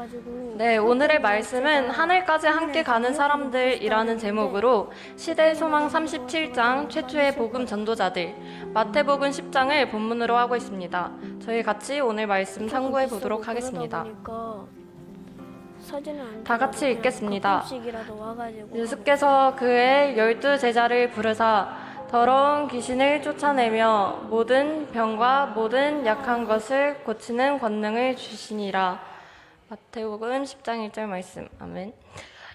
와가지고. 네, 오늘의 말씀은 하늘까지 함께 가는 사람들이라는 제목으로 시대의 소망 37장 최초의 복음 전도자들 마태복음 10장을 본문으로 하고 있습니다. 저희 같이 오늘 말씀 참고해 보도록 하겠습니다. 다 같이 읽겠습니다. 예수께서 그의 12 제자를 부르사 더러운 귀신을 쫓아내며 모든 병과 모든 약한 것을 고치는 권능을 주시니라. 마태복음 10장 1절 말씀. 아멘.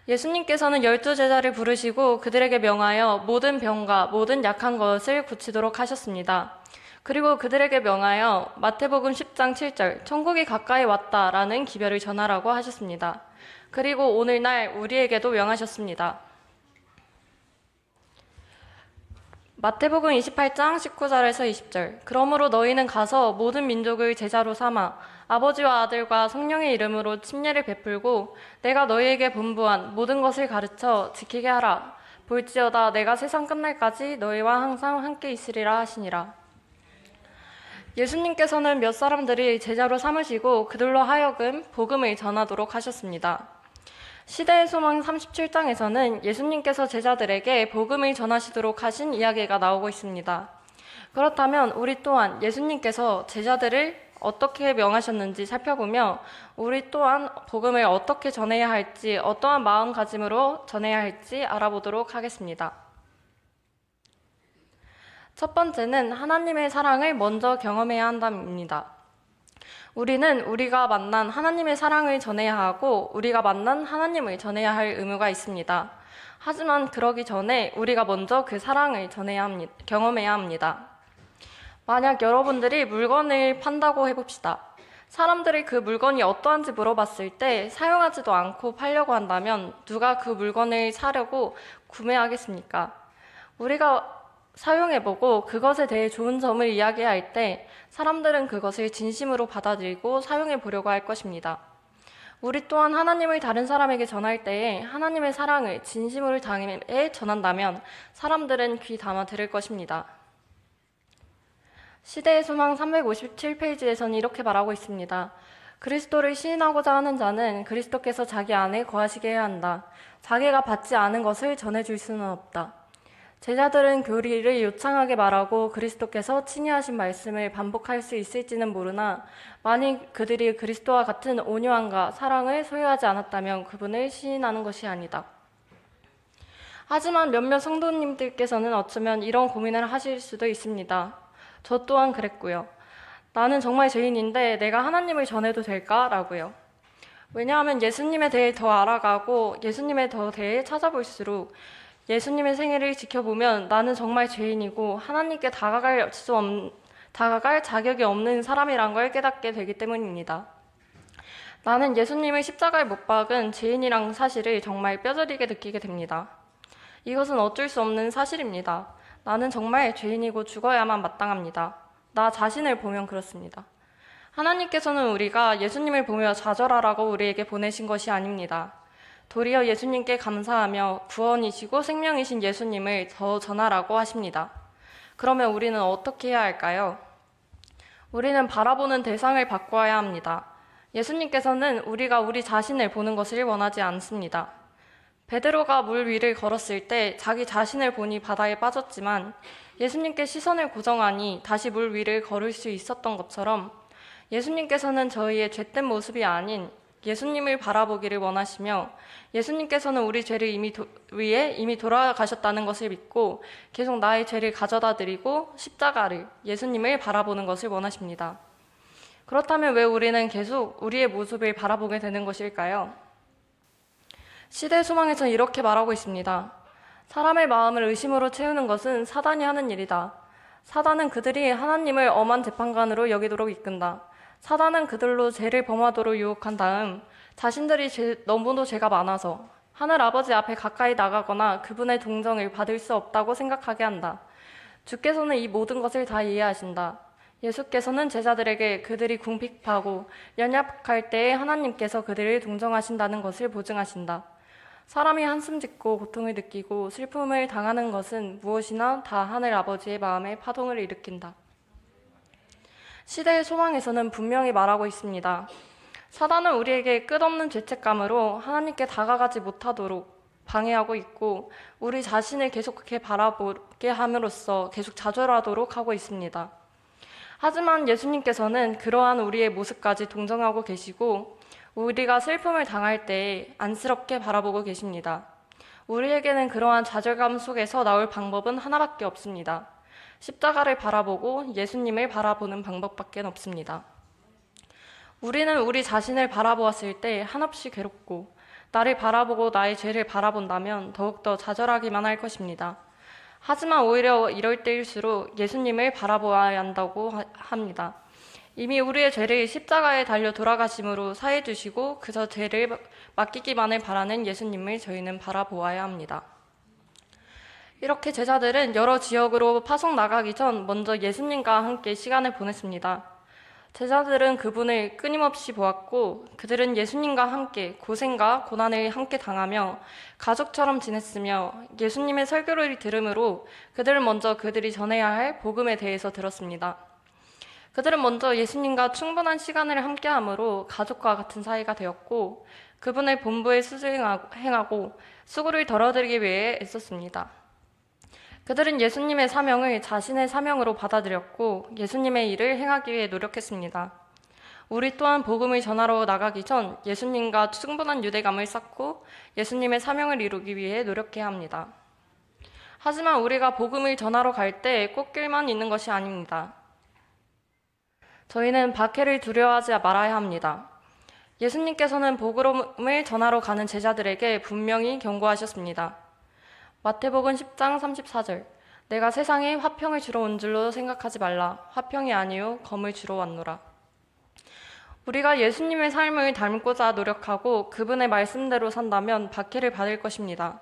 예수님께서는 12 제자를 부르시고 그들에게 명하여 모든 병과 모든 약한 것을 고치도록 하셨습니다. 그리고 그들에게 명하여 마태복음 10장 7절 천국이 가까이 왔다라는 기별을 전하라고 하셨습니다. 그리고 오늘날 우리에게도 명하셨습니다. 마태복음 28장 19절에서 20절 그러므로 너희는 가서 모든 민족을 제자로 삼아 아버지와 아들과 성령의 이름으로 침례를 베풀고 내가 너희에게 분부한 모든 것을 가르쳐 지키게 하라. 볼지어다 내가 세상 끝날까지 너희와 항상 함께 있으리라 하시니라. 예수님께서는 몇 사람들이 제자로 삼으시고 그들로 하여금 복음을 전하도록 하셨습니다. 시대의 소망 37장에서는 예수님께서 제자들에게 복음을 전하시도록 하신 이야기가 나오고 있습니다. 그렇다면 우리 또한 예수님께서 제자들을 어떻게 명하셨는지 살펴보며 우리 또한 복음을 어떻게 전해야 할지, 어떠한 마음가짐으로 전해야 할지 알아보도록 하겠습니다. 첫 번째는 하나님의 사랑을 먼저 경험해야 한답니다. 우리는 우리가 만난 하나님의 사랑을 전해야 하고 우리가 만난 하나님을 전해야 할 의무가 있습니다. 하지만 그러기 전에 우리가 먼저 그 사랑을 경험해야 합니다. 만약 여러분들이 물건을 판다고 해봅시다. 사람들이 그 물건이 어떠한지 물어봤을 때 사용하지도 않고 팔려고 한다면 누가 그 물건을 사려고 구매하겠습니까? 우리가 사용해보고 그것에 대해 좋은 점을 이야기할 때 사람들은 그것을 진심으로 받아들이고 사용해보려고 할 것입니다. 우리 또한 하나님을 다른 사람에게 전할 때에 하나님의 사랑을 진심으로 다해 전한다면 사람들은 귀 담아 들을 것입니다. 시대의 소망 357페이지에서는 이렇게 말하고 있습니다. 그리스도를 시인하고자 하는 자는 그리스도께서 자기 안에 거하시게 해야 한다. 자기가 받지 않은 것을 전해줄 수는 없다. 제자들은 교리를 요창하게 말하고 그리스도께서 친히 하신 말씀을 반복할 수 있을지는 모르나 만일 그들이 그리스도와 같은 온유함과 사랑을 소유하지 않았다면 그분을 시인하는 것이 아니다. 하지만 몇몇 성도님들께서는 어쩌면 이런 고민을 하실 수도 있습니다. 저 또한 그랬고요. 나는 정말 죄인인데 내가 하나님을 전해도 될까? 라고요. 왜냐하면 예수님에 대해 더 알아가고 예수님에 더 대해 찾아볼수록 예수님의 생애를 지켜보면 나는 정말 죄인이고 하나님께 다가갈 자격이 없는 사람이란 걸 깨닫게 되기 때문입니다. 나는 예수님을 십자가에 못 박은 죄인이란 사실을 정말 뼈저리게 느끼게 됩니다. 이것은 어쩔 수 없는 사실입니다. 나는 정말 죄인이고 죽어야만 마땅합니다. 나 자신을 보면 그렇습니다. 하나님께서는 우리가 예수님을 보며 좌절하라고 우리에게 보내신 것이 아닙니다. 도리어 예수님께 감사하며 구원이시고 생명이신 예수님을 더 전하라고 하십니다. 그러면 우리는 어떻게 해야 할까요? 우리는 바라보는 대상을 바꿔야 합니다. 예수님께서는 우리가 우리 자신을 보는 것을 원하지 않습니다. 베드로가 물 위를 걸었을 때 자기 자신을 보니 바다에 빠졌지만 예수님께 시선을 고정하니 다시 물 위를 걸을 수 있었던 것처럼 예수님께서는 저희의 죄된 모습이 아닌 예수님을 바라보기를 원하시며 예수님께서는 우리 죄를 위해 이미 돌아가셨다는 것을 믿고 계속 나의 죄를 가져다 드리고 십자가를 예수님을 바라보는 것을 원하십니다. 그렇다면 왜 우리는 계속 우리의 모습을 바라보게 되는 것일까요? 시대 소망에서는 이렇게 말하고 있습니다. 사람의 마음을 의심으로 채우는 것은 사단이 하는 일이다. 사단은 그들이 하나님을 엄한 재판관으로 여기도록 이끈다. 사단은 그들로 죄를 범하도록 유혹한 다음 자신들이 너무도 죄가 많아서 하늘 아버지 앞에 가까이 나가거나 그분의 동정을 받을 수 없다고 생각하게 한다. 주께서는 이 모든 것을 다 이해하신다. 예수께서는 제자들에게 그들이 궁핍하고 연약할 때에 하나님께서 그들을 동정하신다는 것을 보증하신다. 사람이 한숨 짓고 고통을 느끼고 슬픔을 당하는 것은 무엇이나 다 하늘 아버지의 마음에 파동을 일으킨다. 시대의 소망에서는 분명히 말하고 있습니다. 사단은 우리에게 끝없는 죄책감으로 하나님께 다가가지 못하도록 방해하고 있고 우리 자신을 계속하게 바라보게 함으로써 계속 좌절하도록 하고 있습니다. 하지만 예수님께서는 그러한 우리의 모습까지 동정하고 계시고 우리가 슬픔을 당할 때 안쓰럽게 바라보고 계십니다. 우리에게는 그러한 좌절감 속에서 나올 방법은 하나밖에 없습니다. 십자가를 바라보고 예수님을 바라보는 방법밖에 없습니다. 우리는 우리 자신을 바라보았을 때 한없이 괴롭고 나를 바라보고 나의 죄를 바라본다면 더욱더 좌절하기만 할 것입니다. 하지만 오히려 이럴 때일수록 예수님을 바라보아야 한다고 합니다. 이미 우리의 죄를 십자가에 달려 돌아가심으로 사해 주시고 그저 죄를 맡기기만을 바라는 예수님을 저희는 바라보아야 합니다. 이렇게 제자들은 여러 지역으로 파송 나가기 전 먼저 예수님과 함께 시간을 보냈습니다. 제자들은 그분을 끊임없이 보았고 그들은 예수님과 함께 고생과 고난을 함께 당하며 가족처럼 지냈으며 예수님의 설교를 들으므로 그들은 먼저 그들이 전해야 할 복음에 대해서 들었습니다. 그들은 먼저 예수님과 충분한 시간을 함께함으로 가족과 같은 사이가 되었고 그분의 본부에 수행하고 수고를 덜어드리기 위해 애썼습니다. 그들은 예수님의 사명을 자신의 사명으로 받아들였고 예수님의 일을 행하기 위해 노력했습니다. 우리 또한 복음을 전하러 나가기 전 예수님과 충분한 유대감을 쌓고 예수님의 사명을 이루기 위해 노력해야 합니다. 하지만 우리가 복음을 전하러 갈 때 꽃길만 있는 것이 아닙니다. 저희는 박해를 두려워하지 말아야 합니다. 예수님께서는 복음을 전하러 가는 제자들에게 분명히 경고하셨습니다. 마태복음 10장 34절 내가 세상에 화평을 주러 온 줄로 생각하지 말라. 화평이 아니요 검을 주러 왔노라. 우리가 예수님의 삶을 닮고자 노력하고 그분의 말씀대로 산다면 박해를 받을 것입니다.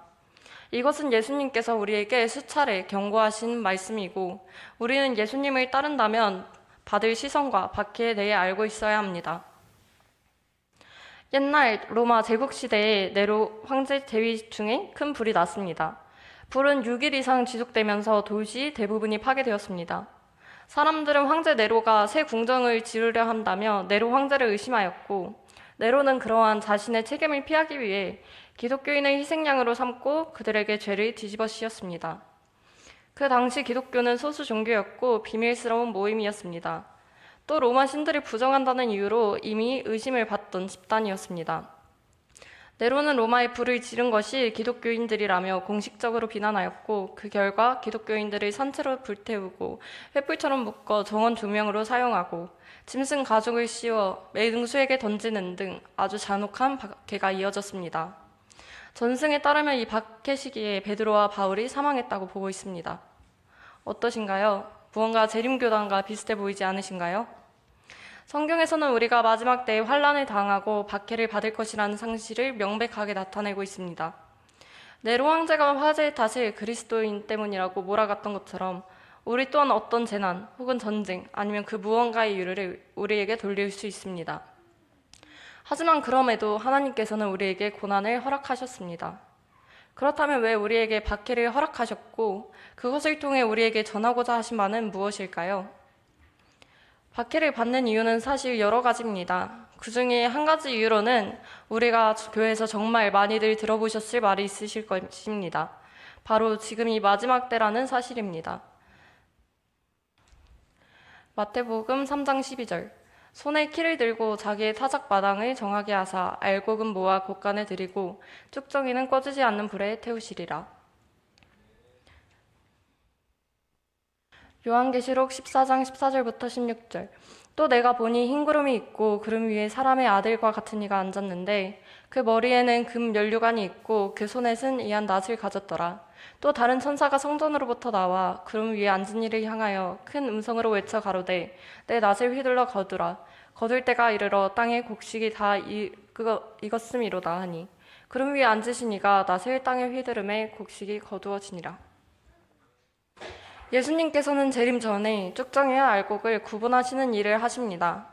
이것은 예수님께서 우리에게 수차례 경고하신 말씀이고 우리는 예수님을 따른다면 받을 시선과 박해에 대해 알고 있어야 합니다. 옛날 로마 제국시대에 네로 황제 재위 중에 큰 불이 났습니다. 불은 6일 이상 지속되면서 도시 대부분이 파괴되었습니다. 사람들은 황제 네로가 새 궁정을 지으려 한다며 네로 황제를 의심하였고 네로는 그러한 자신의 책임을 피하기 위해 기독교인을 희생양으로 삼고 그들에게 죄를 뒤집어 씌웠습니다. 그 당시 기독교는 소수 종교였고 비밀스러운 모임이었습니다. 또 로마 신들을 부정한다는 이유로 이미 의심을 받던 집단이었습니다. 네로는 로마에 불을 지른 것이 기독교인들이라며 공식적으로 비난하였고 그 결과 기독교인들을 산채로 불태우고 횃불처럼 묶어 정원 조명으로 사용하고 짐승 가죽을 씌워 매등수에게 던지는 등 아주 잔혹한 박해가 이어졌습니다. 전승에 따르면 이 박해 시기에 베드로와 바울이 사망했다고 보고 있습니다. 어떠신가요? 무언가 재림교단과 비슷해 보이지 않으신가요? 성경에서는 우리가 마지막 때에 환난을 당하고 박해를 받을 것이라는 상실을 명백하게 나타내고 있습니다. 네로 황제가 화제의 탓을 그리스도인 때문이라고 몰아갔던 것처럼 우리 또한 어떤 재난 혹은 전쟁 아니면 그 무언가의 이유를 우리에게 돌릴 수 있습니다. 하지만 그럼에도 하나님께서는 우리에게 고난을 허락하셨습니다. 그렇다면 왜 우리에게 박해를 허락하셨고 그것을 통해 우리에게 전하고자 하신 바는 무엇일까요? 박해를 받는 이유는 사실 여러 가지입니다. 그 중에 한 가지 이유로는 우리가 교회에서 정말 많이들 들어보셨을 말이 있으실 것입니다. 바로 지금이 마지막 때라는 사실입니다. 마태복음 3장 12절 손에 키를 들고 자기의 타작 마당을 정하게 하사 알곡은 모아 곳간에 들이고 쭉정이는 꺼지지 않는 불에 태우시리라. 요한계시록 14장 14절부터 16절 또 내가 보니 흰 구름이 있고 구름 위에 사람의 아들과 같은 이가 앉았는데 그 머리에는 금 연류관이 있고 그 손에는 이한 낫을 가졌더라. 또 다른 천사가 성전으로부터 나와 구름 위에 앉은 이를 향하여 큰 음성으로 외쳐 가로되 내 낫을 휘둘러 거두라. 거둘 때가 이르러 땅의 곡식이 다 익었음이로다 하니 구름 위에 앉으신 이가 낫을 땅에 휘두름에 곡식이 거두어지니라. 예수님께서는 재림 전에 쭉정이와 알곡을 구분하시는 일을 하십니다.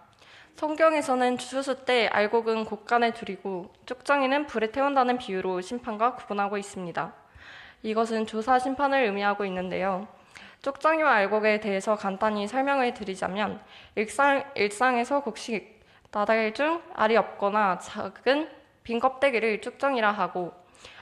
성경에서는 추수 때 알곡은 곳간에 두리고 쭉정이는 불에 태운다는 비유로 심판과 구분하고 있습니다. 이것은 조사 심판을 의미하고 있는데요. 쭉정이와 알곡에 대해서 간단히 설명을 드리자면 일상에서 곡식, 나달 중 알이 없거나 작은 빈 껍데기를 쭉정이라 하고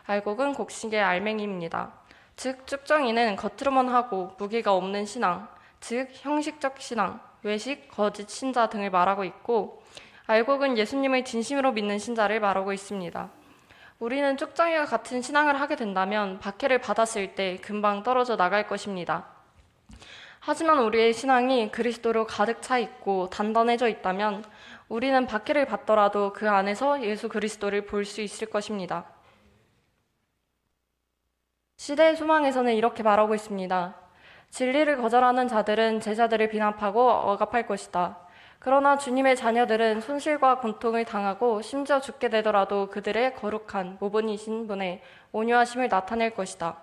알곡은 곡식의 알맹이입니다. 즉 쭉정이는 겉으로만 하고 무게가 없는 신앙, 즉 형식적 신앙, 외식, 거짓 신자 등을 말하고 있고 알곡은 예수님을 진심으로 믿는 신자를 말하고 있습니다. 우리는 쭉정이와 같은 신앙을 하게 된다면 박해를 받았을 때 금방 떨어져 나갈 것입니다. 하지만 우리의 신앙이 그리스도로 가득 차 있고 단단해져 있다면 우리는 박해를 받더라도 그 안에서 예수 그리스도를 볼 수 있을 것입니다. 시대의 소망에서는 이렇게 말하고 있습니다. 진리를 거절하는 자들은 제자들을 비난하고 억압할 것이다. 그러나 주님의 자녀들은 손실과 고통을 당하고 심지어 죽게 되더라도 그들의 거룩한 모범이신 분의 온유하심을 나타낼 것이다.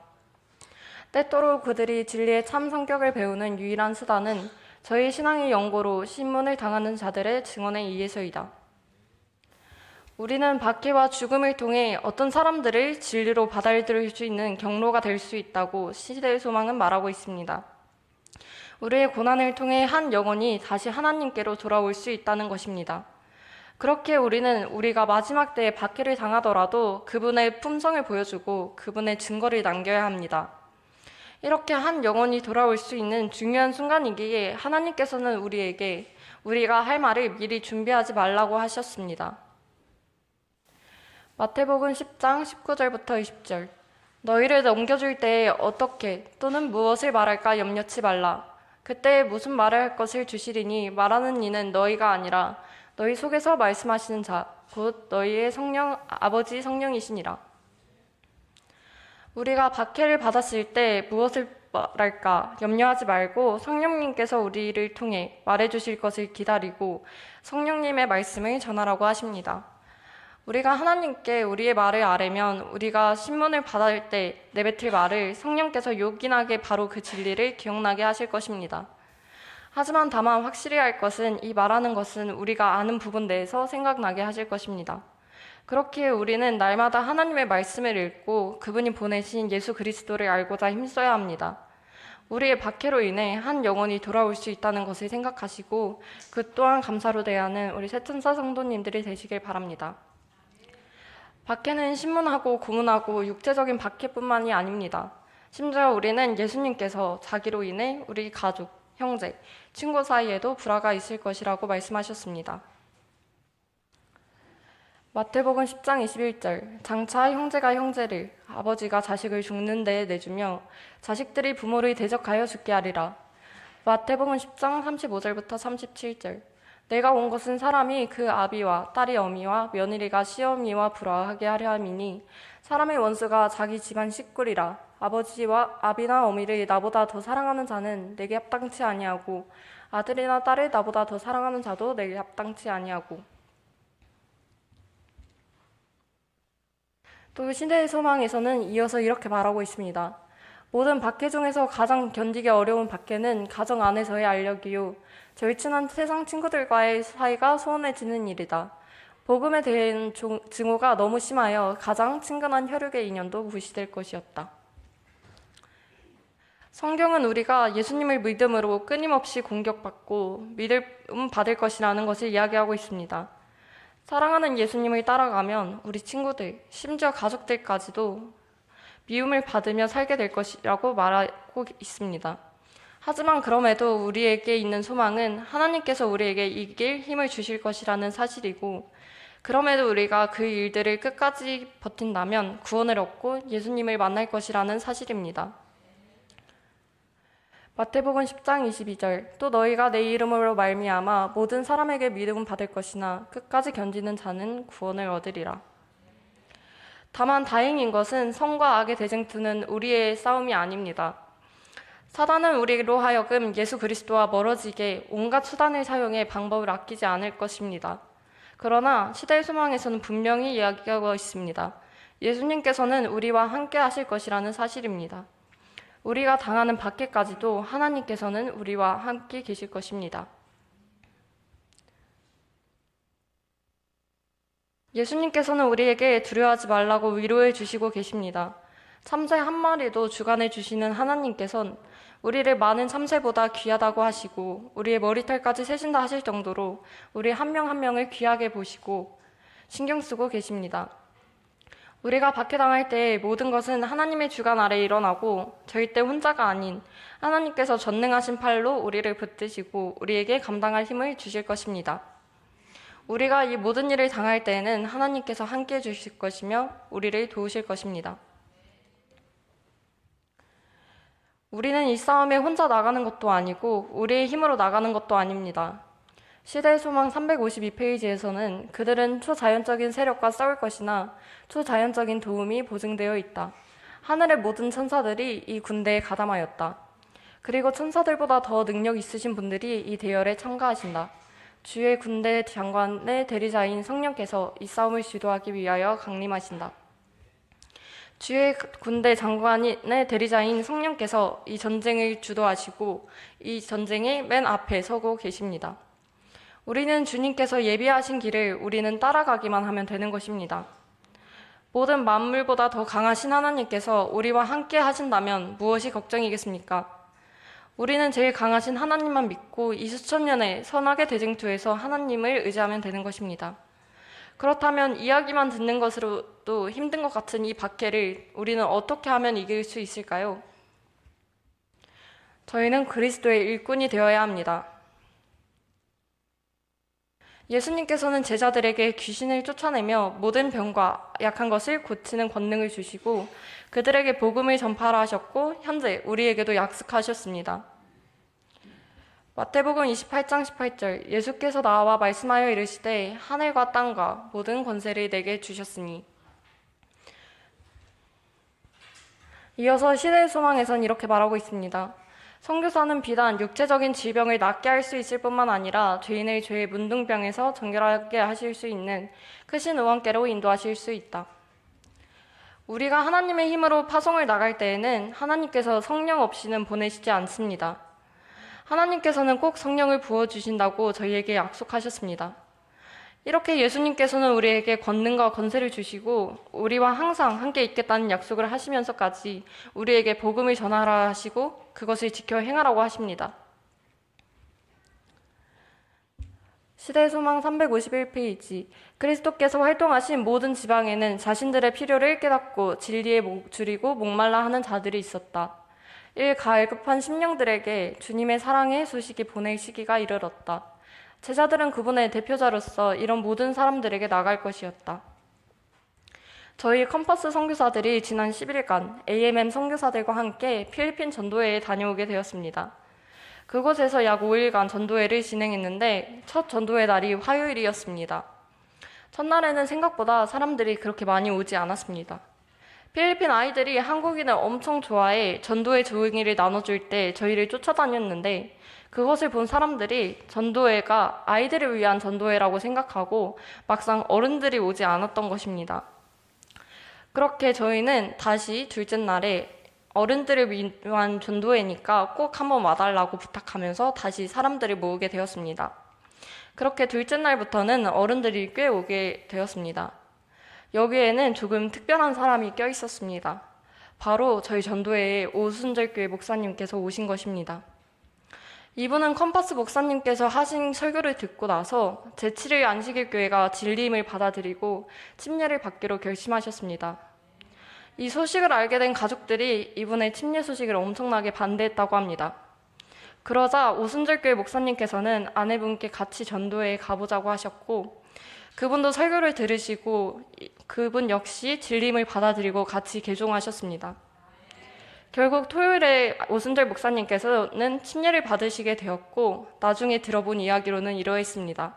때때로 그들이 진리의 참 성격을 배우는 유일한 수단은 저희 신앙의 연고로 신문을 당하는 자들의 증언에 의해서이다. 우리는 박해와 죽음을 통해 어떤 사람들을 진리로 받아들일 수 있는 경로가 될 수 있다고 시대의 소망은 말하고 있습니다. 우리의 고난을 통해 한 영혼이 다시 하나님께로 돌아올 수 있다는 것입니다. 그렇게 우리는 우리가 마지막 때에 박해를 당하더라도 그분의 품성을 보여주고 그분의 증거를 남겨야 합니다. 이렇게 한 영혼이 돌아올 수 있는 중요한 순간이기에 하나님께서는 우리에게 우리가 할 말을 미리 준비하지 말라고 하셨습니다. 마태복음 10장 19절부터 20절. 너희를 넘겨줄 때에 어떻게 또는 무엇을 말할까 염려치 말라. 그때 무슨 말을 할 것을 주시리니 말하는 이는 너희가 아니라 너희 속에서 말씀하시는 자, 곧 너희의 성령, 아버지 성령이시니라. 우리가 박해를 받았을 때 무엇을 말할까 염려하지 말고 성령님께서 우리를 통해 말해주실 것을 기다리고 성령님의 말씀을 전하라고 하십니다. 우리가 하나님께 우리의 말을 아뢰면 우리가 신문을 받을 때 내뱉을 말을 성령께서 요긴하게 바로 그 진리를 기억나게 하실 것입니다. 하지만 다만 확실히 할 것은 이 말하는 것은 우리가 아는 부분 내에서 생각나게 하실 것입니다. 그렇게 우리는 날마다 하나님의 말씀을 읽고 그분이 보내신 예수 그리스도를 알고자 힘써야 합니다. 우리의 박해로 인해 한 영혼이 돌아올 수 있다는 것을 생각하시고 그 또한 감사로 대하는 우리 새천사 성도님들이 되시길 바랍니다. 박해는 신문하고 고문하고 육체적인 박해뿐만이 아닙니다. 심지어 우리는 예수님께서 자기로 인해 우리 가족, 형제, 친구 사이에도 불화가 있을 것이라고 말씀하셨습니다. 마태복음 10장 21절. 장차 형제가 형제를, 아버지가 자식을 죽는 데에 내주며 자식들이 부모를 대적하여 죽게 하리라. 마태복음 10장 35절부터 37절. 내가 온 것은 사람이 그 아비와 딸이 어미와 며느리가 시어미와 불화하게 하려 함이니 사람의 원수가 자기 집안 식구리라. 아버지와 아비나 어미를 나보다 더 사랑하는 자는 내게 합당치 아니하고 아들이나 딸을 나보다 더 사랑하는 자도 내게 합당치 아니하고. 또 시대의 소망에서는 이어서 이렇게 말하고 있습니다. 모든 박해 중에서 가장 견디기 어려운 박해는 가정 안에서의 알력이요 저희 친한 세상 친구들과의 사이가 소원해지는 일이다. 복음에 대한 증오가 너무 심하여 가장 친근한 혈육의 인연도 무시될 것이었다. 성경은 우리가 예수님을 믿음으로 끊임없이 공격받고 믿음 받을 것이라는 것을 이야기하고 있습니다. 사랑하는 예수님을 따라가면 우리 친구들, 심지어 가족들까지도 미움을 받으며 살게 될 것이라고 말하고 있습니다. 하지만 그럼에도 우리에게 있는 소망은 하나님께서 우리에게 이길 힘을 주실 것이라는 사실이고 그럼에도 우리가 그 일들을 끝까지 버틴다면 구원을 얻고 예수님을 만날 것이라는 사실입니다. 마태복음 10장 22절. 또 너희가 내 이름으로 말미암아 모든 사람에게 믿음 받을 것이나 끝까지 견디는 자는 구원을 얻으리라. 다만 다행인 것은 선과 악의 대쟁투는 우리의 싸움이 아닙니다. 사단은 우리로 하여금 예수 그리스도와 멀어지게 온갖 수단을 사용해 방법을 아끼지 않을 것입니다. 그러나 시대의 소망에서는 분명히 이야기하고 있습니다. 예수님께서는 우리와 함께 하실 것이라는 사실입니다. 우리가 당하는 박해까지도 하나님께서는 우리와 함께 계실 것입니다. 예수님께서는 우리에게 두려워하지 말라고 위로해 주시고 계십니다. 참새 한 마리도 주관해 주시는 하나님께선 우리를 많은 참새보다 귀하다고 하시고 우리의 머리털까지 세신다 하실 정도로 우리 한 명 한 명을 귀하게 보시고 신경 쓰고 계십니다. 우리가 박해당할 때 모든 것은 하나님의 주관 아래 일어나고 절대 혼자가 아닌 하나님께서 전능하신 팔로 우리를 붙드시고 우리에게 감당할 힘을 주실 것입니다. 우리가 이 모든 일을 당할 때에는 하나님께서 함께 해주실 것이며 우리를 도우실 것입니다. 우리는 이 싸움에 혼자 나가는 것도 아니고 우리의 힘으로 나가는 것도 아닙니다. 시대의 소망 352페이지에서는 그들은 초자연적인 세력과 싸울 것이나 초자연적인 도움이 보증되어 있다. 하늘의 모든 천사들이 이 군대에 가담하였다. 그리고 천사들보다 더 능력 있으신 분들이 이 대열에 참가하신다. 주의 군대 장관의 대리자인 성령께서 이 싸움을 주도하기 위하여 강림하신다. 주의 군대 장관의 대리자인 성령께서 이 전쟁을 주도하시고 이 전쟁의 맨 앞에 서고 계십니다. 우리는 주님께서 예비하신 길을 우리는 따라가기만 하면 되는 것입니다. 모든 만물보다 더 강하신 하나님께서 우리와 함께 하신다면 무엇이 걱정이겠습니까? 우리는 제일 강하신 하나님만 믿고 이 수천 년의 선악의 대쟁투에서 하나님을 의지하면 되는 것입니다. 그렇다면 이야기만 듣는 것으로도 힘든 것 같은 이 박해를 우리는 어떻게 하면 이길 수 있을까요? 저희는 그리스도의 일꾼이 되어야 합니다. 예수님께서는 제자들에게 귀신을 쫓아내며 모든 병과 약한 것을 고치는 권능을 주시고 그들에게 복음을 전파하라 하셨고 현재 우리에게도 약속하셨습니다. 마태복음 28장 18절 예수께서 나와 말씀하여 이르시되 하늘과 땅과 모든 권세를 내게 주셨으니. 이어서 시대의 소망에선 이렇게 말하고 있습니다. 선교사는 비단 육체적인 질병을 낫게 할 수 있을 뿐만 아니라 죄인의 죄의 문둥병에서 정결하게 하실 수 있는 크신 의원께로 인도하실 수 있다. 우리가 하나님의 힘으로 파송을 나갈 때에는 하나님께서 성령 없이는 보내시지 않습니다. 하나님께서는 꼭 성령을 부어주신다고 저희에게 약속하셨습니다. 이렇게 예수님께서는 우리에게 권능과 권세를 주시고 우리와 항상 함께 있겠다는 약속을 하시면서까지 우리에게 복음을 전하라 하시고 그것을 지켜 행하라고 하십니다. 시대의 소망 351페이지 그리스도께서 활동하신 모든 지방에는 자신들의 필요를 깨닫고 진리에 줄이고 목말라 하는 자들이 있었다. 가을급한 심령들에게 주님의 사랑의 소식이 보낼 시기가 이르렀다. 제자들은 그분의 대표자로서 이런 모든 사람들에게 나갈 것이었다. 저희 컴퍼스 선교사들이 지난 10일간 AMM 선교사들과 함께 필리핀 전도회에 다녀오게 되었습니다. 그곳에서 약 5일간 전도회를 진행했는데 첫 전도회 날이 화요일이었습니다. 첫날에는 생각보다 사람들이 그렇게 많이 오지 않았습니다. 필리핀 아이들이 한국인을 엄청 좋아해 전도회 조용히를 나눠줄 때 저희를 쫓아다녔는데 그것을 본 사람들이 전도회가 아이들을 위한 전도회라고 생각하고 막상 어른들이 오지 않았던 것입니다. 그렇게 저희는 다시 둘째 날에 어른들을 위한 전도회니까 꼭 한번 와달라고 부탁하면서 다시 사람들을 모으게 되었습니다. 그렇게 둘째 날부터는 어른들이 꽤 오게 되었습니다. 여기에는 조금 특별한 사람이 껴 있었습니다. 바로 저희 전도회에 오순절교회 목사님께서 오신 것입니다. 이분은 컴퍼스 목사님께서 하신 설교를 듣고 나서 제7일 안식일 교회가 진리임을 받아들이고 침례를 받기로 결심하셨습니다. 이 소식을 알게 된 가족들이 이분의 침례 소식을 엄청나게 반대했다고 합니다. 그러자 오순절교회 목사님께서는 아내분께 같이 전도회에 가보자고 하셨고 그분도 설교를 들으시고 그분 역시 진리임을 받아들이고 같이 개종하셨습니다. 결국 토요일에 오순절 목사님께서는 침례를 받으시게 되었고 나중에 들어본 이야기로는 이러했습니다.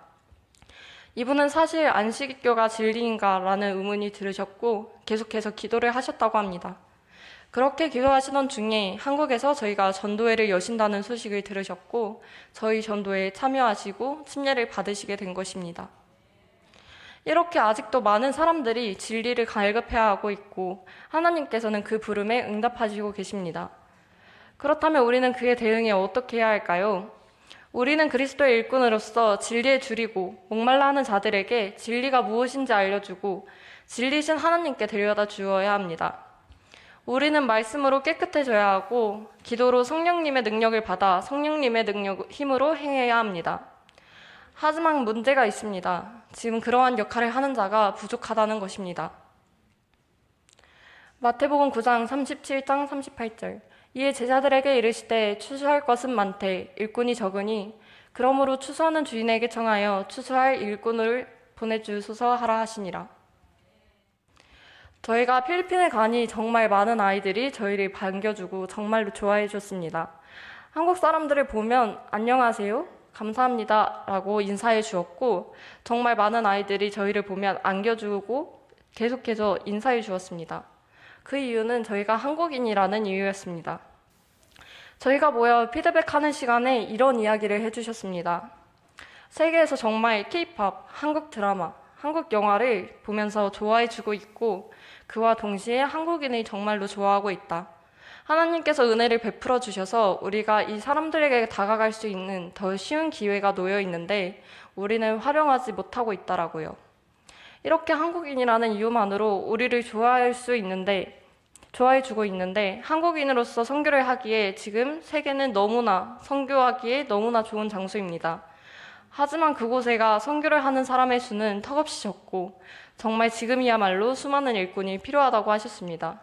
이분은 사실 안식교가 진리인가 라는 의문이 들으셨고 계속해서 기도를 하셨다고 합니다. 그렇게 기도하시던 중에 한국에서 저희가 전도회를 여신다는 소식을 들으셨고 저희 전도회에 참여하시고 침례를 받으시게 된 것입니다. 이렇게 아직도 많은 사람들이 진리를 갈급해하고 있고 하나님께서는 그 부름에 응답하시고 계십니다. 그렇다면 우리는 그에 대응해 어떻게 해야 할까요? 우리는 그리스도의 일꾼으로서 진리에 줄이고 목말라 하는 자들에게 진리가 무엇인지 알려주고 진리신 하나님께 데려다 주어야 합니다. 우리는 말씀으로 깨끗해져야 하고 기도로 성령님의 능력을 받아 성령님의 힘으로 행해야 합니다. 하지만 문제가 있습니다. 지금 그러한 역할을 하는 자가 부족하다는 것입니다. 마태복음 9장 37장 38절 이에 제자들에게 이르시되 추수할 것은 많되 일꾼이 적으니 그러므로 추수하는 주인에게 청하여 추수할 일꾼을 보내주소서 하라 하시니라. 저희가 필리핀에 가니 정말 많은 아이들이 저희를 반겨주고 정말로 좋아해 줬습니다. 한국 사람들을 보면 안녕하세요, 감사합니다 라고 인사해 주었고 정말 많은 아이들이 저희를 보면 안겨주고 계속해서 인사해 주었습니다. 그 이유는 저희가 한국인이라는 이유였습니다. 저희가 모여 피드백하는 시간에 이런 이야기를 해주셨습니다. 세계에서 정말 K-POP, 한국 드라마, 한국 영화를 보면서 좋아해주고 있고 그와 동시에 한국인을 정말로 좋아하고 있다. 하나님께서 은혜를 베풀어 주셔서 우리가 이 사람들에게 다가갈 수 있는 더 쉬운 기회가 놓여 있는데 우리는 활용하지 못하고 있다라고요. 이렇게 한국인이라는 이유만으로 우리를 좋아해주고 있는데 한국인으로서 선교를 하기에 지금 세계는 너무나 선교하기에 너무나 좋은 장소입니다. 하지만 그곳에가 선교를 하는 사람의 수는 턱없이 적고 정말 지금이야말로 수많은 일꾼이 필요하다고 하셨습니다.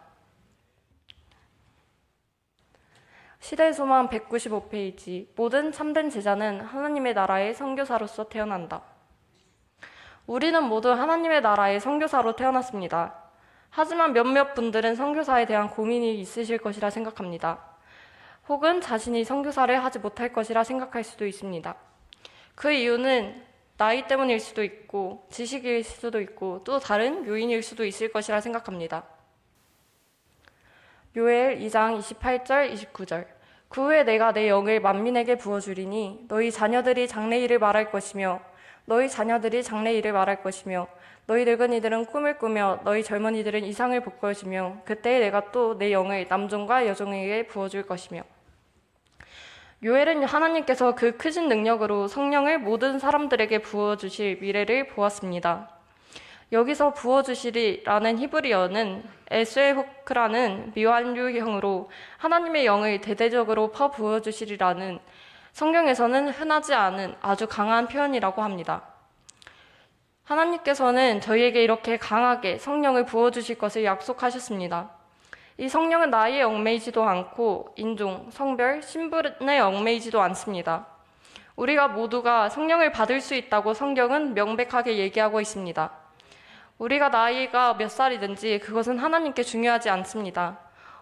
시대의 소망 195페이지 모든 참된 제자는 하나님의 나라의 선교사로서 태어난다. 우리는 모두 하나님의 나라의 선교사로 태어났습니다. 하지만 몇몇 분들은 선교사에 대한 고민이 있으실 것이라 생각합니다. 혹은 자신이 선교사를 하지 못할 것이라 생각할 수도 있습니다. 그 이유는 나이 때문일 수도 있고 지식일 수도 있고 또 다른 요인일 수도 있을 것이라 생각합니다. 요엘 2장 28절 29절 그 후에 내가 내 영을 만민에게 부어주리니 너희 자녀들이 장래일을 말할 것이며 너희 자녀들이 장래일을 말할 것이며 너희 늙은이들은 꿈을 꾸며 너희 젊은이들은 이상을 볼 것이며 그때 내가 또 내 영을 남종과 여종에게 부어줄 것이며. 요엘은 하나님께서 그 크신 능력으로 성령을 모든 사람들에게 부어주실 미래를 보았습니다. 여기서 부어주시리라는 히브리어는 에스에호크라는 미완류형으로 하나님의 영을 대대적으로 퍼부어주시리라는 성경에서는 흔하지 않은 아주 강한 표현이라고 합니다. 하나님께서는 저희에게 이렇게 강하게 성령을 부어주실 것을 약속하셨습니다. 이 성령은 나이에 얽매이지도 않고 인종, 성별, 신분에 얽매이지도 않습니다. 우리가 모두가 성령을 받을 수 있다고 성경은 명백하게 얘기하고 있습니다. 우리가 나이가 몇 살이든지 그것은 하나님께 중요하지 않습니다.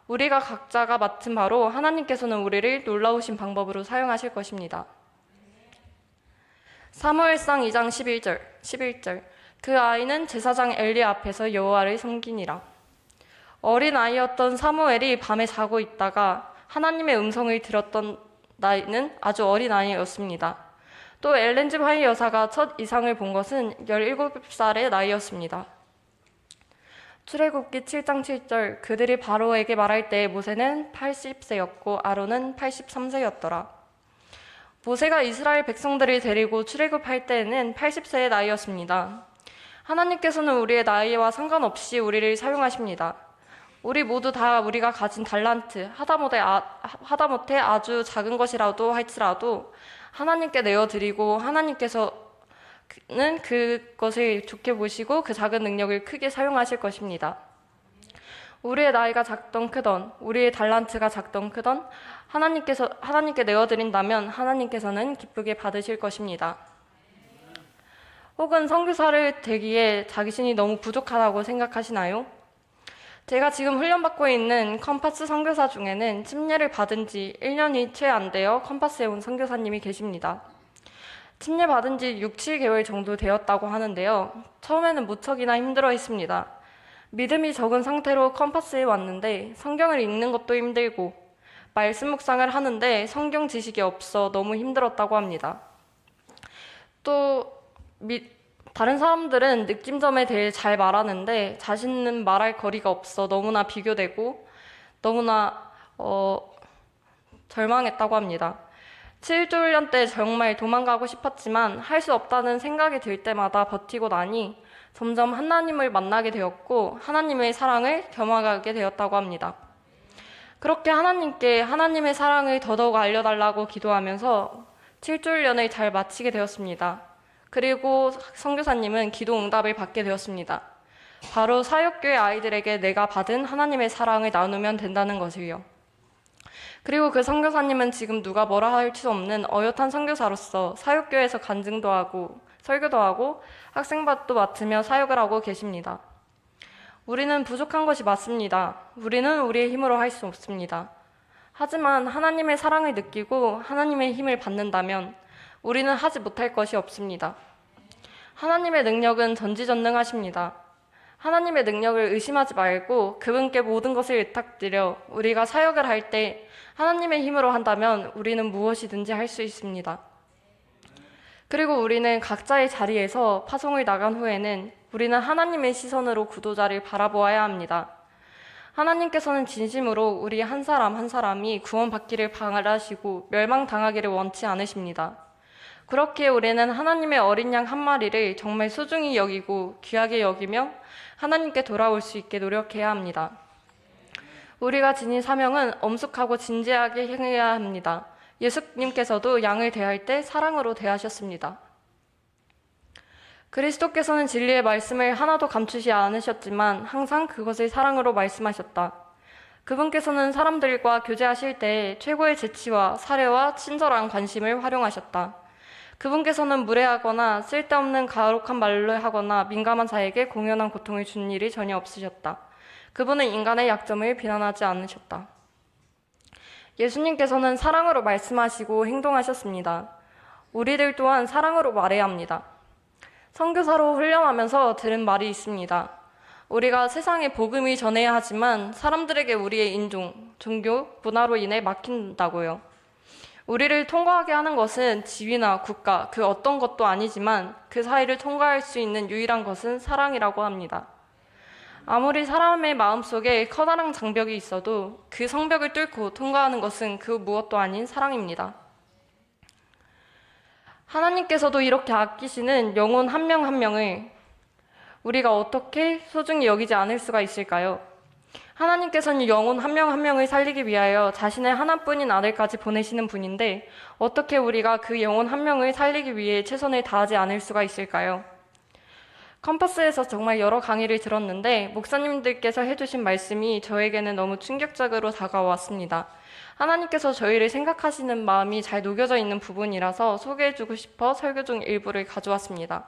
우리가 각자가 맡은 바로 하나님께서는 우리를 놀라우신 방법으로 사용하실 것입니다. 사무엘상 2장 11절 그 아이는 제사장 엘리 앞에서 여호와를 섬기니라. 어린 아이였던 사무엘이 밤에 자고 있다가 하나님의 음성을 들었던 나이는 아주 어린 아이였습니다. 또 엘렌 지 화이 여사가 첫 이상을 본 것은 17살의 나이였습니다. 출애굽기 7장 7절 그들이 바로에게 말할 때 모세는 80세였고 아론은 83세였더라. 모세가 이스라엘 백성들을 데리고 출애굽할 때에는 80세의 나이였습니다. 하나님께서는 우리의 나이와 상관없이 우리를 사용하십니다. 우리 모두 다 우리가 가진 달란트, 하다못해 아주 작은 것이라도 할지라도 하나님께 내어드리고 하나님께서는 그것을 좋게 보시고 그 작은 능력을 크게 사용하실 것입니다. 우리의 나이가 작던 크던, 우리의 달란트가 작던 크던 하나님께 내어드린다면 하나님께서는 기쁘게 받으실 것입니다. 혹은 선교사를 되기에 자신이 너무 부족하다고 생각하시나요? 제가 지금 훈련받고 있는 컴파스 선교사 중에는 침례를 받은 지 1년이 채 안 되어 컴파스에 온 선교사님이 계십니다. 침례 받은 지 6, 7개월 정도 되었다고 하는데요. 처음에는 무척이나 힘들어 했습니다. 믿음이 적은 상태로 컴파스에 왔는데 성경을 읽는 것도 힘들고 말씀 묵상을 하는데 성경 지식이 없어 너무 힘들었다고 합니다. 또 다른 사람들은 느낌점에 대해 잘 말하는데 자신은 말할 거리가 없어 너무나 비교되고 너무나 절망했다고 합니다. 7조 훈련 때 정말 도망가고 싶었지만 할 수 없다는 생각이 들 때마다 버티고 나니 점점 하나님을 만나게 되었고 하나님의 사랑을 경험하게 되었다고 합니다. 그렇게 하나님께 하나님의 사랑을 더더욱 알려달라고 기도하면서 7주년을 잘 마치게 되었습니다. 그리고 선교사님은 기도 응답을 받게 되었습니다. 바로 사역교회 아이들에게 내가 받은 하나님의 사랑을 나누면 된다는 것이요. 그리고 그 선교사님은 지금 누가 뭐라 할 수 없는 어엿한 선교사로서 사역교회에서 간증도 하고 설교도 하고 학생반도 맡으며 사역을 하고 계십니다. 우리는 부족한 것이 맞습니다. 우리는 우리의 힘으로 할 수 없습니다. 하지만 하나님의 사랑을 느끼고 하나님의 힘을 받는다면 우리는 하지 못할 것이 없습니다. 하나님의 능력은 전지전능하십니다. 하나님의 능력을 의심하지 말고 그분께 모든 것을 의탁드려 우리가 사역을 할 때 하나님의 힘으로 한다면 우리는 무엇이든지 할 수 있습니다. 그리고 우리는 각자의 자리에서 파송을 나간 후에는 우리는 하나님의 시선으로 구도자를 바라보아야 합니다. 하나님께서는 진심으로 우리 한 사람 한 사람이 구원받기를 바라시고 멸망당하기를 원치 않으십니다. 그렇게 우리는 하나님의 어린 양 한 마리를 정말 소중히 여기고 귀하게 여기며 하나님께 돌아올 수 있게 노력해야 합니다. 우리가 지닌 사명은 엄숙하고 진지하게 행해야 합니다. 예수님께서도 양을 대할 때 사랑으로 대하셨습니다. 그리스도께서는 진리의 말씀을 하나도 감추지 않으셨지만 항상 그것을 사랑으로 말씀하셨다. 그분께서는 사람들과 교제하실 때 최고의 재치와 사려와 친절한 관심을 활용하셨다. 그분께서는 무례하거나 쓸데없는 가혹한 말을 하거나 민감한 자에게 공연한 고통을 준 일이 전혀 없으셨다. 그분은 인간의 약점을 비난하지 않으셨다. 예수님께서는 사랑으로 말씀하시고 행동하셨습니다. 우리들 또한 사랑으로 말해야 합니다. 선교사로 훈련하면서 들은 말이 있습니다. 우리가 세상에 복음을 전해야 하지만 사람들에게 우리의 인종, 종교, 문화로 인해 막힌다고요. 우리를 통과하게 하는 것은 지위나 국가, 그 어떤 것도 아니지만 그 사이를 통과할 수 있는 유일한 것은 사랑이라고 합니다. 아무리 사람의 마음속에 커다란 장벽이 있어도 그 성벽을 뚫고 통과하는 것은 그 무엇도 아닌 사랑입니다. 하나님께서도 이렇게 아끼시는 영혼 한 명 한 명을 우리가 어떻게 소중히 여기지 않을 수가 있을까요? 하나님께서는 영혼 한 명 한 명을 살리기 위하여 자신의 하나뿐인 아들까지 보내시는 분인데 어떻게 우리가 그 영혼 한 명을 살리기 위해 최선을 다하지 않을 수가 있을까요? 컴퍼스에서 정말 여러 강의를 들었는데 목사님들께서 해주신 말씀이 저에게는 너무 충격적으로 다가왔습니다. 하나님께서 저희를 생각하시는 마음이 잘 녹여져 있는 부분이라서 소개해주고 싶어 설교 중 일부를 가져왔습니다.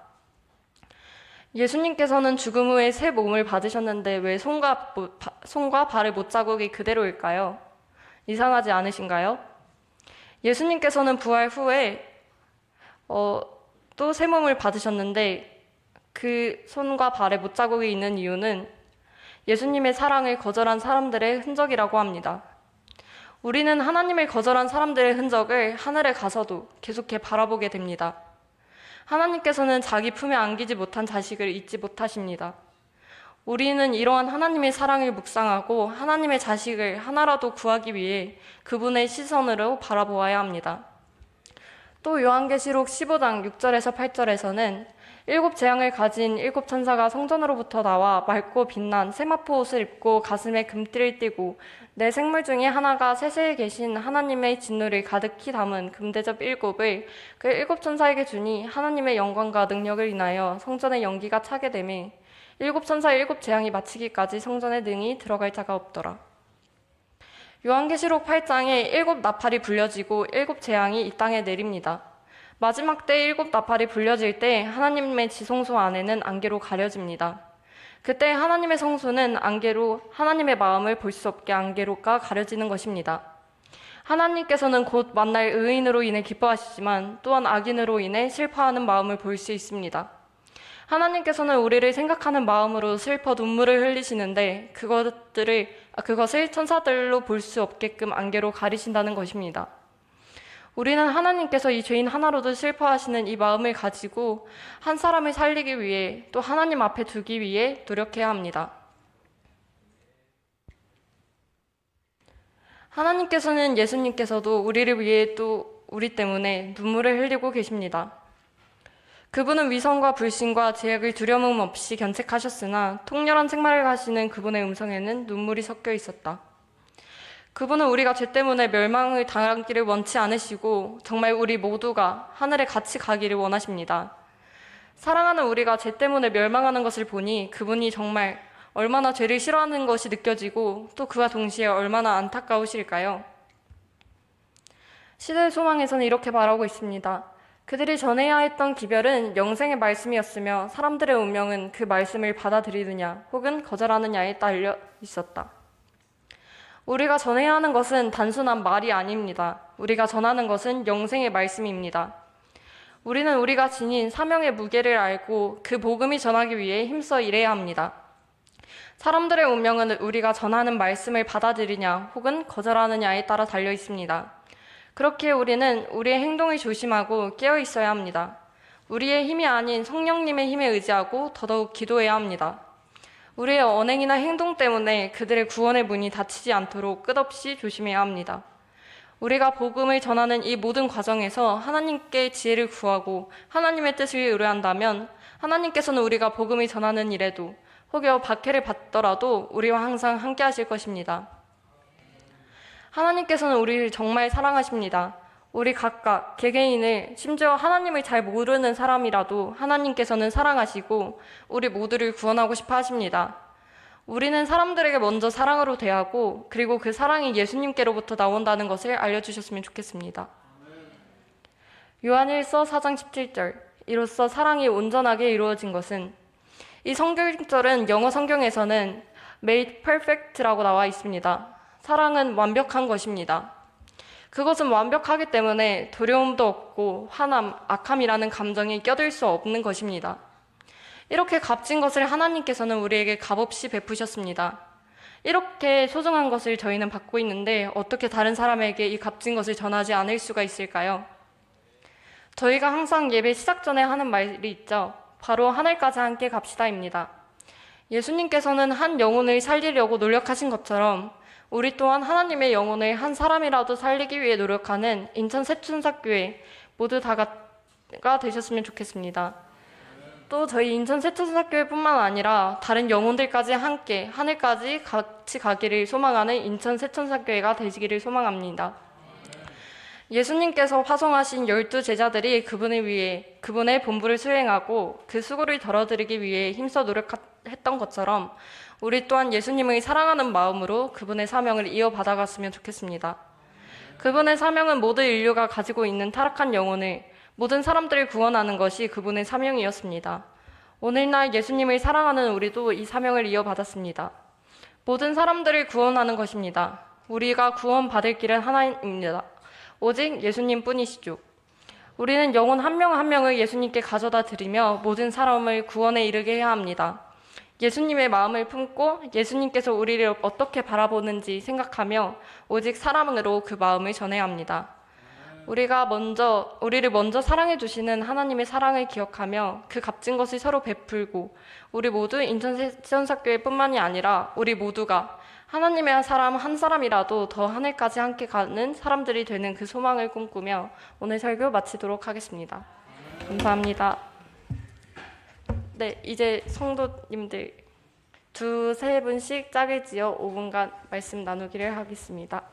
예수님께서는 죽음 후에 새 몸을 받으셨는데 왜 손과 발의 못자국이 그대로일까요? 이상하지 않으신가요? 예수님께서는 부활 후에 또 새 몸을 받으셨는데 그 손과 발에 못자국이 있는 이유는 예수님의 사랑을 거절한 사람들의 흔적이라고 합니다. 우리는 하나님을 거절한 사람들의 흔적을 하늘에 가서도 계속해 바라보게 됩니다. 하나님께서는 자기 품에 안기지 못한 자식을 잊지 못하십니다. 우리는 이러한 하나님의 사랑을 묵상하고 하나님의 자식을 하나라도 구하기 위해 그분의 시선으로 바라보아야 합니다. 또 요한계시록 15장 6절에서 8절에서는 7 재앙을 가진 7 천사가 성전으로부터 나와 맑고 빛난 세마포 옷을 입고 가슴에 금띠를 띠고 네 생물 중에 하나가 세세에 계신 하나님의 진노를 가득히 담은 금대접 7을 그 7 천사에게 주니 하나님의 영광과 능력을 인하여 성전의 연기가 차게 되매 7 천사 7 재앙이 마치기까지 성전에 능히 들어갈 자가 없더라. 요한계시록 8장에 7 나팔이 불려지고 7 재앙이 이 땅에 내립니다. 마지막 때 7 나팔이 불려질 때 하나님의 지성소 안에는 안개로 가려집니다. 그때 하나님의 성소는 안개로 하나님의 마음을 볼 수 없게 안개로가 가려지는 것입니다. 하나님께서는 곧 만날 의인으로 인해 기뻐하시지만 또한 악인으로 인해 슬퍼하는 마음을 볼 수 있습니다. 하나님께서는 우리를 생각하는 마음으로 슬퍼 눈물을 흘리시는데 그것을 천사들로 볼 수 없게끔 안개로 가리신다는 것입니다. 우리는 하나님께서 이 죄인 하나로도 슬퍼하시는 이 마음을 가지고 한 사람을 살리기 위해 또 하나님 앞에 두기 위해 노력해야 합니다. 하나님께서는 예수님께서도 우리를 위해 또 우리 때문에 눈물을 흘리고 계십니다. 그분은 위선과 불신과 죄악을 두려움 없이 견책하셨으나 통렬한 책망을 하시는 그분의 음성에는 눈물이 섞여 있었다. 그분은 우리가 죄 때문에 멸망을 당하기를 원치 않으시고 정말 우리 모두가 하늘에 같이 가기를 원하십니다. 사랑하는 우리가 죄 때문에 멸망하는 것을 보니 그분이 정말 얼마나 죄를 싫어하는 것이 느껴지고 또 그와 동시에 얼마나 안타까우실까요? 시대의 소망에서는 이렇게 말하고 있습니다. 그들이 전해야 했던 기별은 영생의 말씀이었으며 사람들의 운명은 그 말씀을 받아들이느냐 혹은 거절하느냐에 딸려 있었다. 우리가 전해야 하는 것은 단순한 말이 아닙니다. 우리가 전하는 것은 영생의 말씀입니다. 우리는 우리가 지닌 사명의 무게를 알고 그 복음이 전하기 위해 힘써 일해야 합니다. 사람들의 운명은 우리가 전하는 말씀을 받아들이냐 혹은 거절하느냐에 따라 달려 있습니다. 그렇기에 우리는 우리의 행동을 조심하고 깨어 있어야 합니다. 우리의 힘이 아닌 성령님의 힘에 의지하고 더더욱 기도해야 합니다. 우리의 언행이나 행동 때문에 그들의 구원의 문이 닫히지 않도록 끝없이 조심해야 합니다. 우리가 복음을 전하는 이 모든 과정에서 하나님께 지혜를 구하고 하나님의 뜻을 의뢰한다면 하나님께서는 우리가 복음을 전하는 일에도 혹여 박해를 받더라도 우리와 항상 함께 하실 것입니다. 하나님께서는 우리를 정말 사랑하십니다. 우리 각각 개개인을 심지어 하나님을 잘 모르는 사람이라도 하나님께서는 사랑하시고 우리 모두를 구원하고 싶어 하십니다. 우리는 사람들에게 먼저 사랑으로 대하고 그리고 그 사랑이 예수님께로부터 나온다는 것을 알려주셨으면 좋겠습니다. 요한일서 4장 17절 이로써 사랑이 온전하게 이루어진 것은 이 성경절은 영어 성경에서는 made perfect라고 나와 있습니다. 사랑은 완벽한 것입니다. 그것은 완벽하기 때문에 두려움도 없고 화남, 악함이라는 감정이 껴들 수 없는 것입니다. 이렇게 값진 것을 하나님께서는 우리에게 값없이 베푸셨습니다. 이렇게 소중한 것을 저희는 받고 있는데 어떻게 다른 사람에게 이 값진 것을 전하지 않을 수가 있을까요? 저희가 항상 예배 시작 전에 하는 말이 있죠. 바로 하늘까지 함께 갑시다입니다. 예수님께서는 한 영혼을 살리려고 노력하신 것처럼 우리 또한 하나님의 영혼을 한 사람이라도 살리기 위해 노력하는 인천 새천사교회 모두 다가 되셨으면 좋겠습니다. 또 저희 인천 새천사교회뿐만 아니라 다른 영혼들까지 함께 하늘까지 같이 가기를 소망하는 인천 새천사교회가 되시기를 소망합니다. 예수님께서 파송하신 12 제자들이 그분을 위해 그분의 본부를 수행하고 그 수고를 덜어드리기 위해 힘써 노력했던 것처럼 우리 또한 예수님을 사랑하는 마음으로 그분의 사명을 이어받아갔으면 좋겠습니다. 그분의 사명은 모든 인류가 가지고 있는 타락한 영혼을 모든 사람들을 구원하는 것이 그분의 사명이었습니다. 오늘날 예수님을 사랑하는 우리도 이 사명을 이어받았습니다. 모든 사람들을 구원하는 것입니다. 우리가 구원받을 길은 하나입니다. 오직 예수님뿐이시죠. 우리는 영혼 한 명 한 명을 예수님께 가져다 드리며 모든 사람을 구원에 이르게 해야 합니다. 예수님의 마음을 품고 예수님께서 우리를 어떻게 바라보는지 생각하며 오직 사랑으로 그 마음을 전해야 합니다. 우리를 먼저 사랑해 주시는 하나님의 사랑을 기억하며 그 값진 것을 서로 베풀고 우리 모두 인천새천사교회뿐만이 아니라 우리 모두가 하나님의 사람 한 사람이라도 더 하늘까지 함께 가는 사람들이 되는 그 소망을 꿈꾸며 오늘 설교 마치도록 하겠습니다. 감사합니다. 네, 이제 성도님들 두세 분씩 짝을 지어 5분간 말씀 나누기를 하겠습니다.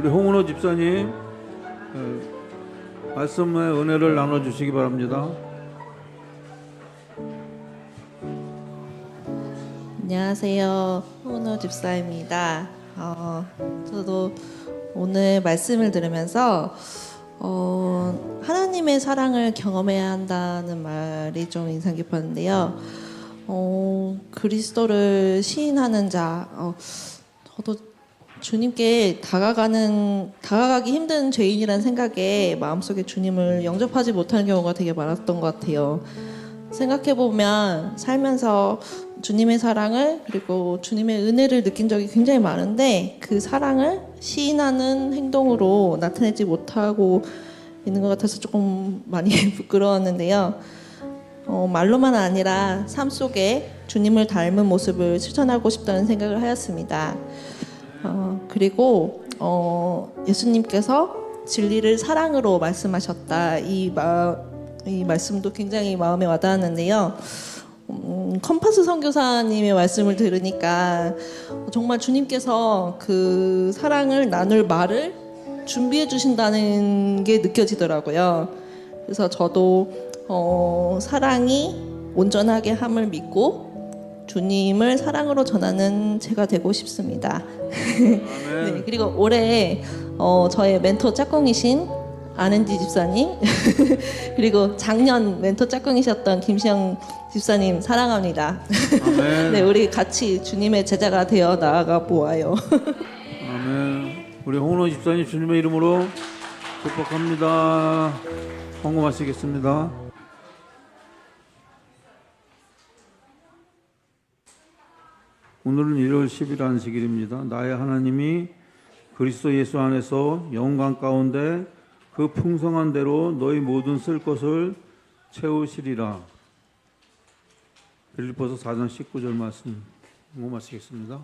우리 홍은호 집사님 말씀의 은혜를 나눠주시기 바랍니다. 안녕하세요. 홍은호 집사입니다. 저도 오늘 말씀을 들으면서 하나님의 사랑을 경험해야 한다는 말이 좀 인상 깊었는데요. 그리스도를 시인하는 자, 저도 주님께 다가가기 힘든 죄인이라는 생각에 마음속에 주님을 영접하지 못하는 경우가 되게 많았던 것 같아요. 생각해보면 살면서 주님의 사랑을 그리고 주님의 은혜를 느낀 적이 굉장히 많은데 그 사랑을 시인하는 행동으로 나타내지 못하고 있는 것 같아서 조금 많이 부끄러웠는데요. 말로만 아니라 삶 속에 주님을 닮은 모습을 실천하고 싶다는 생각을 하였습니다. 그리고 예수님께서 진리를 사랑으로 말씀하셨다. 이 말씀도 굉장히 마음에 와닿았는데요. 컴파스 선교사님의 말씀을 들으니까 정말 주님께서 그 사랑을 나눌 말을 준비해 주신다는 게 느껴지더라고요. 그래서 저도 사랑이 온전하게 함을 믿고 주님을 사랑으로 전하는 제가 되고 싶습니다. 네, 그리고 올해 저의 멘토 짝꿍이신 안은지 집사님 그리고 작년 멘토 짝꿍이셨던 김시영 집사님 사랑합니다. 아멘. 네, 우리 같이 주님의 제자가 되어 나아가 보아요. 아멘. 우리 홍은호 집사님 주님의 이름으로 축복합니다. 헌금하시겠습니다. 오늘은 1월 10일 안식일입니다. 나의 하나님이 그리스도 예수 안에서 영광 가운데 그 풍성한 대로 너희 모든 쓸 것을 채우시리라. 빌립보서 4장 19절 말씀 공부하시겠습니다.